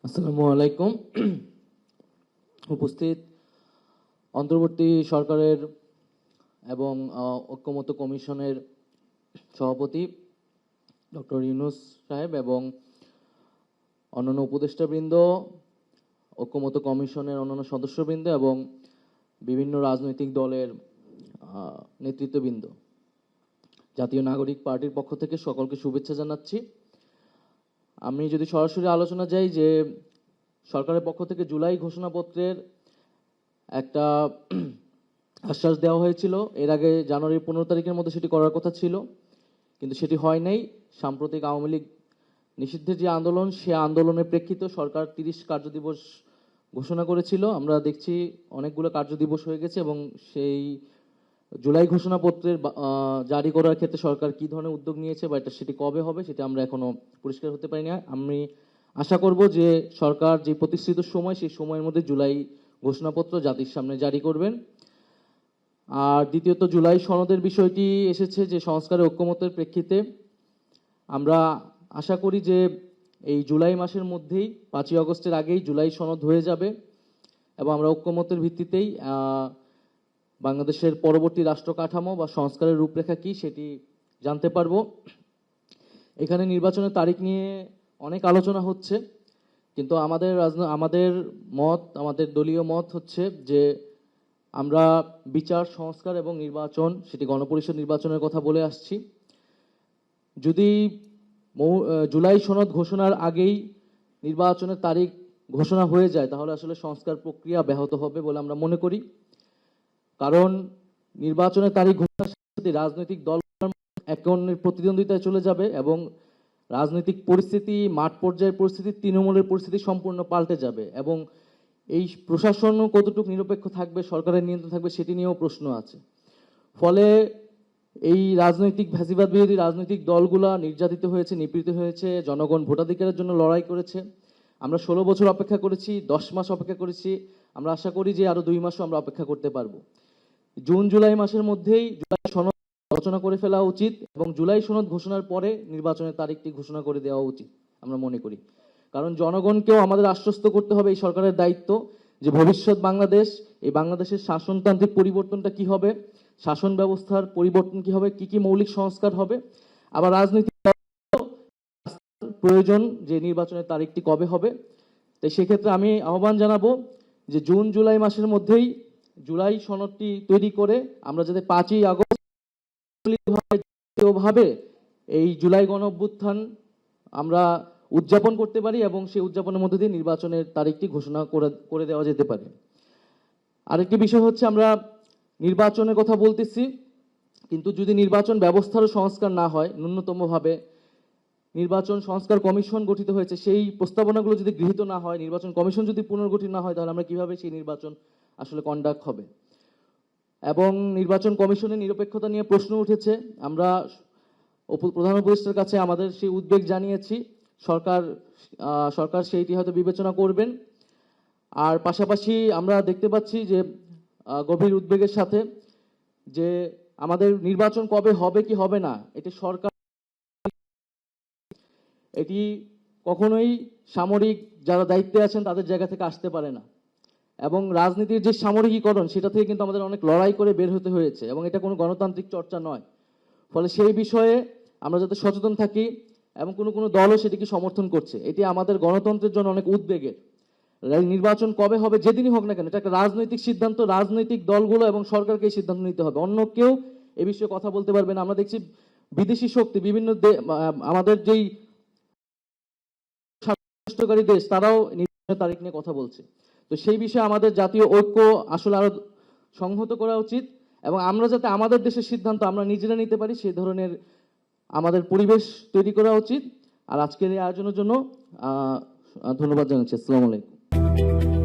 আসসালামু আলাইকুম। উপস্থিত অন্তর্বর্তী সরকারের এবং ঐক্যমত্য কমিশনের সভাপতি ডক্টর ইউনূস সাহেব এবং অন্যান্য উপদেষ্টাবৃন্দ, ঐক্যমত্য কমিশনের অন্যান্য সদস্যবৃন্দ এবং বিভিন্ন রাজনৈতিক দলের নেতৃত্ববৃন্দ, জাতীয় নাগরিক পার্টির পক্ষ থেকে সকলকে শুভেচ্ছা জানাচ্ছি। আমি যদি সরাসরি আলোচনা যাই, যে সরকারের পক্ষ থেকে জুলাই ঘোষণাপত্রের একটা আশ্বাস দেওয়া হয়েছিল, এর আগে জানুয়ারির 15 তারিখের মধ্যে সেটি করার কথা ছিল, কিন্তু সেটি হয় নাই। সাম্প্রতিক আওয়ামী লীগ নিষিদ্ধের যে আন্দোলন, সে আন্দোলনের প্রেক্ষিতে সরকার 30 কার্যদিবস ঘোষণা করেছিল। আমরা দেখছি অনেকগুলো কার্যদিবস হয়ে গেছে এবং সেই জুলাই ঘোষণাপত্রের জারি করার ক্ষেত্রে সরকার কি ধরনের উদ্যোগ নিয়েছে বা সেটি কবে হবে সেটা আমরা এখনো পরিষ্কার হতে পারি না। আমি আশা করব যে সরকার যে প্রতিশ্রুত সময়, সেই সময়ের মধ্যে জুলাই ঘোষণাপত্র জাতির সামনে জারি করবেন। আর দ্বিতীয়ত, জুলাই সনদের বিষয়টি এসেছে যে সংস্কারের ঐক্যমতের প্রেক্ষিতে আমরা আশা করি যে এই জুলাই মাসের মধ্যেই 5ই আগস্টের আগেই জুলাই সনদ হয়ে যাবে এবং আমরা ঐক্যমতের ভিত্তিতেই বাংলাদেশের পরবর্তী রাষ্ট্র কাঠামো বা সংস্কারের রূপরেখা কি সেটি জানতে পারবো। এখানে নির্বাচনের তারিখ নিয়ে অনেক আলোচনা হচ্ছে, কিন্তু আমাদের দলীয় মত হচ্ছে যে আমরা বিচার, সংস্কার এবং নির্বাচন, সেটি গণপরিষদ নির্বাচনের কথা বলে আসছি। যদি জুলাই সনদ ঘোষণার আগেই নির্বাচনের তারিখ ঘোষণা হয়ে যায়, তাহলে আসলে সংস্কার প্রক্রিয়া ব্যাহত হবে বলে আমরা মনে করি। কারণ নির্বাচনের তারিখ ঘোষণার সাথে রাজনৈতিক দল একে অন্যের প্রতিদ্বন্দ্বিতায় চলে যাবে এবং রাজনৈতিক পরিস্থিতি, মাঠ পর্যায়ের পরিস্থিতি, তৃণমূলের পরিস্থিতি সম্পূর্ণ পাল্টে যাবে এবং এই প্রশাসনও কতটুকু নিরপেক্ষ থাকবে, সরকারের নিয়ন্ত্রণ থাকবে, সেটি নিয়েও প্রশ্ন আছে। ফলে এই রাজনৈতিক ফ্যাসিবাদ বিরোধী রাজনৈতিক দলগুলা নির্যাতিত হয়েছে, নিপীড়িত হয়েছে, জনগণ ভোটাধিকারের জন্য লড়াই করেছে। আমরা 16 বছর অপেক্ষা করেছি, 10 মাস অপেক্ষা করেছি, আমরা আশা করি যে আরো 2 মাসও আমরা অপেক্ষা করতে পারবো। জুন জুলাই মাসের মধ্যেই জুলাই সনদ আলোচনা করে ফেলা উচিত এবং জুলাই সনদ ঘোষণার পরে নির্বাচনের তারিখটি ঘোষণা করে দেওয়া উচিত আমরা মনে করি। কারণ জনগণকেও আমাদের আশ্বস্ত করতে হবে, এই সরকারের দায়িত্ব, যে ভবিষ্যৎ বাংলাদেশ, এই বাংলাদেশের শাসনতান্ত্রিক পরিবর্তনটা কি হবে, শাসন ব্যবস্থার পরিবর্তন কি হবে, কি কি মৌলিক সংস্কার হবে, আবার রাজনৈতিক প্রয়োজন যে নির্বাচনের তারিখটি কবে হবে। তাই সেক্ষেত্রে আমি আহ্বান জানাবো যে জুন জুলাই মাসের মধ্যেই জুলাই সনদটি তৈরি করে আমরা যাতে 5ই আগস্ট ভাবে এই জুলাই গণ অভ্যুত্থান আমরা উদযাপন করতে পারি এবং সেই উদযাপনের মধ্যে দিয়ে নির্বাচনের তারিখটি ঘোষণা করে দেওয়া যেতে পারে। আরেকটি বিষয় হচ্ছে, আমরা নির্বাচনের কথা বলতেছি, কিন্তু যদি নির্বাচন ব্যবস্থারও সংস্কার না হয়, ন্যূনতমভাবে নির্বাচন সংস্কার কমিশন গঠিত হয়েছে, সেই প্রস্তাবনাগুলো যদি গৃহীত না হয়, নির্বাচন কমিশন যদি পুনর্গঠিত না হয়, তাহলে আমরা কিভাবে সেই নির্বাচন আসলে কন্ডাক্ট হবে। এবং নির্বাচন কমিশনের নিরপেক্ষতা নিয়ে প্রশ্ন উঠেছে। আমরা প্রধান উপদেষ্টার কাছে আমাদের সেই উদ্বেগ জানিয়েছি। সরকার সেইটি হয়তো বিবেচনা করবেন। আর পাশাপাশি আমরা দেখতে পাচ্ছি যে গভীর উদ্বেগের সাথে যে আমাদের নির্বাচন কবে হবে কি হবে না, এটি সরকার, এটি কখনোই সামরিক যারা দায়িত্বে আছেন তাদের জায়গা থেকে আসতে পারে না এবং রাজনীতির যে সামরিকীকরণ, সেটা থেকে কিন্তু আমাদের অনেক লড়াই করে বের হতে হয়েছে এবং এটা কোনো গণতান্ত্রিক চর্চা নয়। ফলে সেই বিষয়ে আমরা যাতে সচেতন থাকি এবং কোনো দলও সেটিকে সমর্থন করছে, এটি আমাদের গণতন্ত্রের জন্য অনেক উদ্বেগের। নির্বাচন কবে হবে, যেদিনই হোক না কেন, এটা একটা রাজনৈতিক সিদ্ধান্ত, রাজনৈতিক দলগুলো এবং সরকারকে এই সিদ্ধান্ত নিতে হবে, অন্য কেউ এ বিষয়ে কথা বলতে পারবে না। আমরা দেখছি বিদেশি শক্তি, বিভিন্ন আমাদের যেই স্বাস্থ্যকারী দেশ, তারাও নির্বাচনের তারিখ নিয়ে কথা বলছে। তো সেই বিষয়ে আমাদের জাতীয় ঐক্য আসলে আরো সংহত করা উচিত এবং আমরা যাতে আমাদের দেশের সিদ্ধান্ত আমরা নিজেরা নিতে পারি, সেই ধরনের আমাদের পরিবেশ তৈরি করা উচিত। আর আজকের এই আয়োজনের জন্য ধন্যবাদ জানাচ্ছি। আসসালামু আলাইকুম।